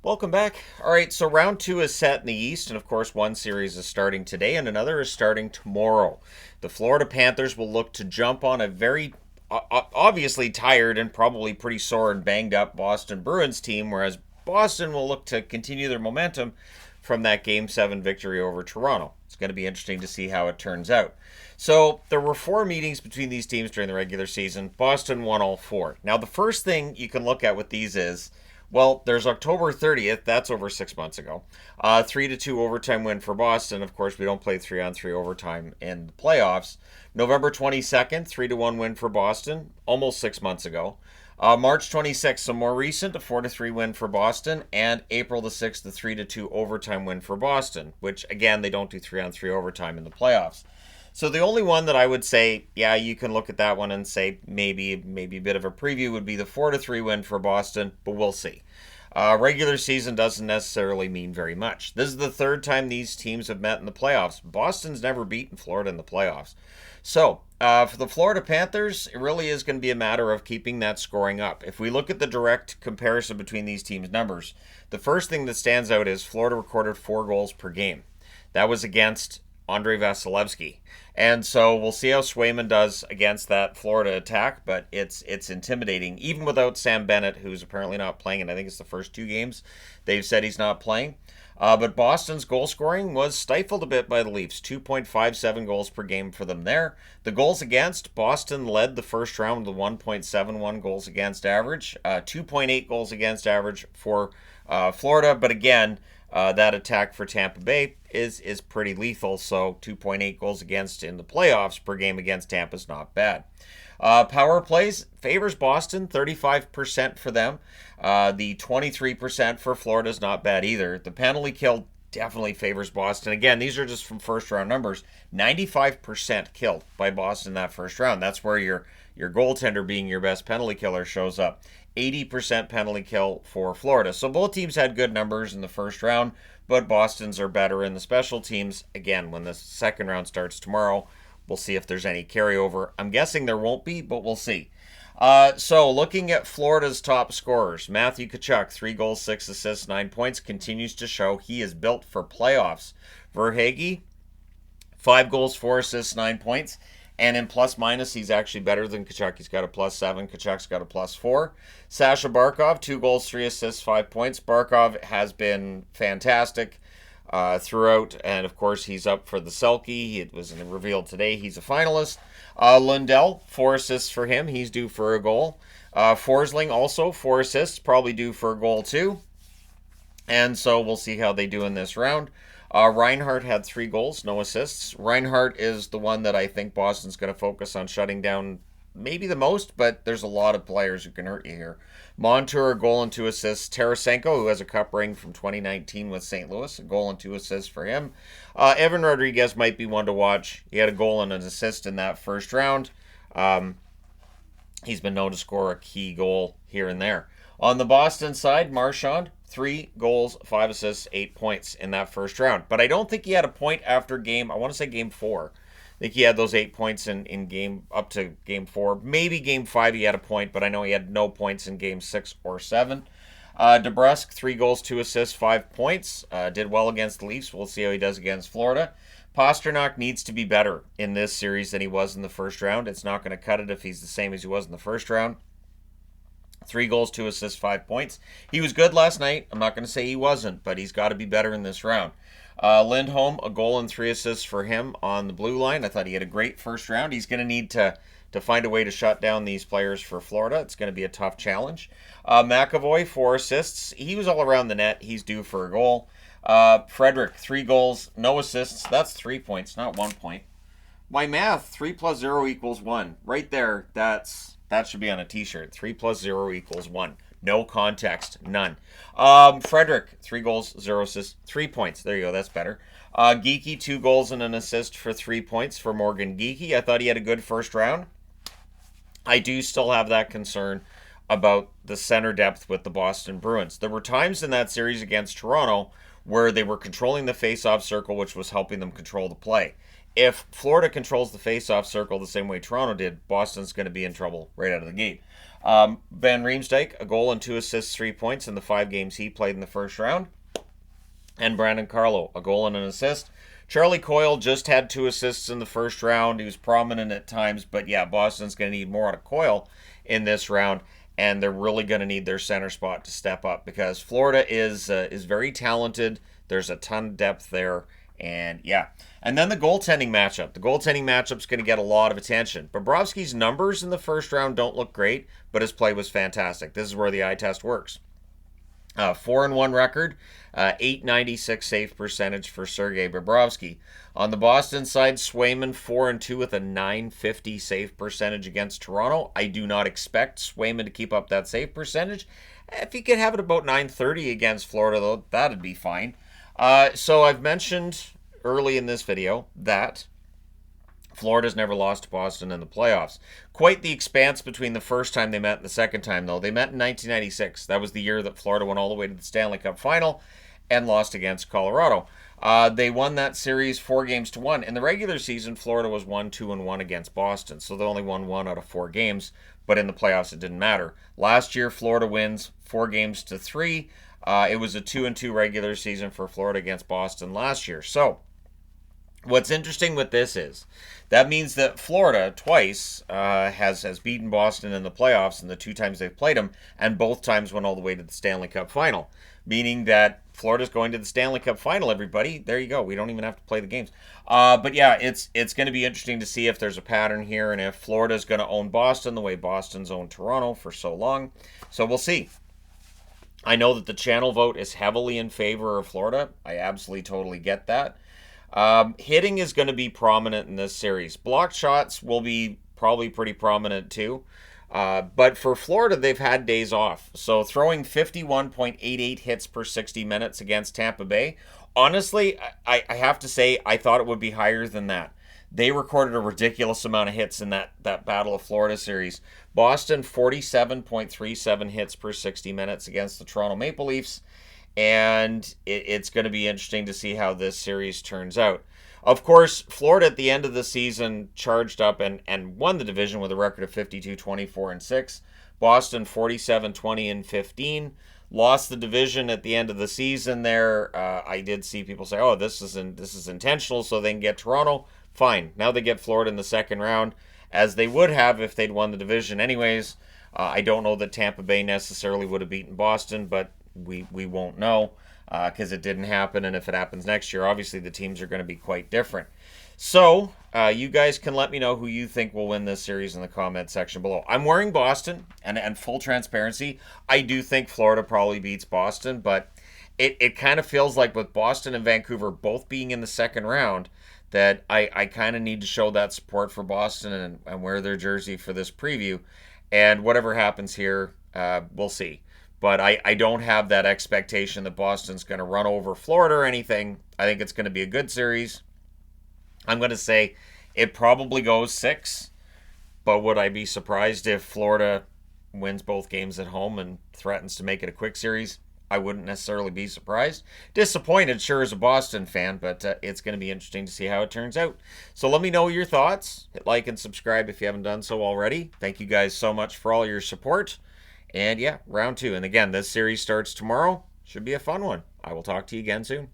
Welcome back. All right, so round two is set in the East, and of course, one series is starting today, and another is starting tomorrow. The Florida Panthers will look to jump on a very obviously tired and probably pretty sore and banged up Boston Bruins team, whereas Boston will look to continue their momentum from that Game 7 victory over Toronto. It's going to be interesting to see how it turns out. So, there were four meetings between these teams during the regular season. Boston won all four. Now, the first thing you can look at with these is well, there's October 30th. That's over 6 months ago. 3-2 overtime win for Boston. Of course, we don't play 3-on-3 overtime in the playoffs. November 22nd, 3-1 win for Boston, almost 6 months ago. March 26th, some more recent, a 4-3 win for Boston. And April the 6th, the 3-2 overtime win for Boston, which, again, they don't do 3-on-3 overtime in the playoffs. So the only one that I would say, yeah, you can look at that one and say maybe a bit of a preview would be the 4-3 win for Boston, but we'll see. Regular season doesn't necessarily mean very much. This is the third time these teams have met in the playoffs. Boston's never beaten Florida in the playoffs. So, for the Florida Panthers, it really is going to be a matter of keeping that scoring up. If we look at the direct comparison between these teams' numbers, the first thing that stands out is Florida recorded 4 goals per game. That was against Andrei Vasilevsky. And so we'll see how Swayman does against that Florida attack, but it's intimidating. Even without Sam Bennett, who's apparently not playing, and I think it's the first 2 games they've said he's not playing. But Boston's goal scoring was stifled a bit by the Leafs. 2.57 goals per game for them there. The goals against, Boston led the first round with a 1.71 goals against average. 2.8 goals against average for Florida, but again, that attack for Tampa Bay is pretty lethal, so 2.8 goals against in the playoffs per game against Tampa is not bad. Power plays favors Boston, 35% for them. The 23% for Florida is not bad either. The penalty kill definitely favors Boston. Again, these are just from first round numbers. 95% killed by Boston that first round. That's where your goaltender being your best penalty killer shows up. 80% penalty kill for Florida. So both teams had good numbers in the first round, but Boston's are better in the special teams. Again, when the second round starts tomorrow, we'll see if there's any carryover. I'm guessing there won't be, but we'll see. So looking at Florida's top scorers, Matthew Tkachuk, 3 goals, 6 assists, 9 points, continues to show he is built for playoffs. Verhaeghe, 5 goals, 4 assists, 9 points. And in plus minus, he's actually better than Tkachuk. He's got a +7. Tkachuk's got a +4. Sasha Barkov, 2 goals, 3 assists, 5 points. Barkov has been fantastic throughout. And of course, he's up for the Selke. It was revealed today he's a finalist. Lundell, 4 assists for him. He's due for a goal. Forsling also 4 assists, probably due for a goal too. And so we'll see how they do in this round. Reinhart had 3 goals, no assists. Reinhart is the one that I think Boston's going to focus on shutting down maybe the most, but there's a lot of players who can hurt you here. Montour, a goal and 2 assists. Tarasenko, who has a cup ring from 2019 with St. Louis, a goal and 2 assists for him. Evan Rodriguez might be one to watch. He had a goal and an assist in that first round. He's been known to score a key goal here and there. On the Boston side, Marchand, 3 goals, 5 assists, 8 points in that first round. But I don't think he had a point after game 4. I think he had those 8 points in game up to game 4. Maybe game 5 he had a point, but I know he had no points in game 6 or 7. DeBrusk, 3 goals, 2 assists, 5 points. Did well against the Leafs. We'll see how he does against Florida. Pastrnak needs to be better in this series than he was in the first round. It's not going to cut it if he's the same as he was in the first round. 3 goals, 2 assists, 5 points. He was good last night. I'm not going to say he wasn't, but he's got to be better in this round. Lindholm, a goal and 3 assists for him on the blue line. I thought he had a great first round. He's going to need to find a way to shut down these players for Florida. It's going to be a tough challenge. McAvoy, 4 assists. He was all around the net. He's due for a goal. Frederick, 3 goals, no assists. That's 3 points, not 1 point. My math, 3 plus 0 equals 1. Right there, that should be on a t-shirt. 3 plus 0 equals 1. No context. None. Frederick, 3 goals, 0 assists, 3 points. There you go. That's better. Geekie, 2 goals and an assist for 3 points for Morgan Geekie. I thought he had a good first round. I do still have that concern about the center depth with the Boston Bruins. There were times in that series against Toronto where they were controlling the face-off circle, which was helping them control the play. If Florida controls the face-off circle the same way Toronto did, Boston's going to be in trouble right out of the gate. Van Riemsdyk, a goal and 2 assists, 3 points in the 5 games he played in the first round. And Brandon Carlo, a goal and an assist. Charlie Coyle just had 2 assists in the first round. He was prominent at times, but yeah, Boston's going to need more out of Coyle in this round, and they're really going to need their center spot to step up because Florida is very talented. There's a ton of depth there, and yeah. And then the goaltending matchup. The goaltending matchup's going to get a lot of attention. Bobrovsky's numbers in the first round don't look great, but his play was fantastic. This is where the eye test works. 4-1 record, 896 save percentage for Sergei Bobrovsky. On the Boston side, Swayman 4-2 with a 950 save percentage against Toronto. I do not expect Swayman to keep up that save percentage. If he could have it about 930 against Florida, though, that'd be fine. So I've mentioned early in this video that Florida's never lost to Boston in the playoffs. Quite the expanse between the first time they met and the second time, though. They met in 1996. That was the year that Florida went all the way to the Stanley Cup final and lost against Colorado. They won that series 4-1. In the regular season, Florida was 1-2-1 against Boston, so they only won 1 out of 4 games, but in the playoffs it didn't matter. Last year, Florida wins 4-3. It was a 2-2 regular season for Florida against Boston last year. So, what's interesting with this is that means that Florida twice has beaten Boston in the playoffs in the 2 times they've played them, and both times went all the way to the Stanley Cup final, meaning that Florida's going to the Stanley Cup final, everybody. There you go. We don't even have to play the games. But yeah, it's going to be interesting to see if there's a pattern here and if Florida's going to own Boston the way Boston's owned Toronto for so long. So we'll see. I know that the channel vote is heavily in favor of Florida. I absolutely totally get that. Hitting is going to be prominent in this series. Blocked shots will be probably pretty prominent too. But for Florida, they've had days off. So throwing 51.88 hits per 60 minutes against Tampa Bay, honestly, I have to say I thought it would be higher than that. They recorded a ridiculous amount of hits in that Battle of Florida series. Boston, 47.37 hits per 60 minutes against the Toronto Maple Leafs. And it's going to be interesting to see how this series turns out. Of course, Florida at the end of the season charged up and won the division with a record of 52-24-6. Boston 47-20-15. Lost the division at the end of the season there. I did see people say, oh, this is intentional so they can get Toronto. Fine. Now they get Florida in the second round, as they would have if they'd won the division anyways. I don't know that Tampa Bay necessarily would have beaten Boston, but we won't know because it didn't happen, and if it happens next year, obviously the teams are going to be quite different. So you guys can let me know who you think will win this series in the comment section below. I'm wearing Boston, and full transparency, I do think Florida probably beats Boston, but it kind of feels like with Boston and Vancouver both being in the second round that I kind of need to show that support for Boston and wear their jersey for this preview. And whatever happens here, we'll see. But I don't have that expectation that Boston's going to run over Florida or anything. I think it's going to be a good series. I'm going to say it probably goes 6. But would I be surprised if Florida wins both games at home and threatens to make it a quick series? I wouldn't necessarily be surprised. Disappointed, sure, as a Boston fan, but it's going to be interesting to see how it turns out. So let me know your thoughts. Hit like and subscribe if you haven't done so already. Thank you guys so much for all your support. And yeah, round 2. And again, this series starts tomorrow. Should be a fun one. I will talk to you again soon.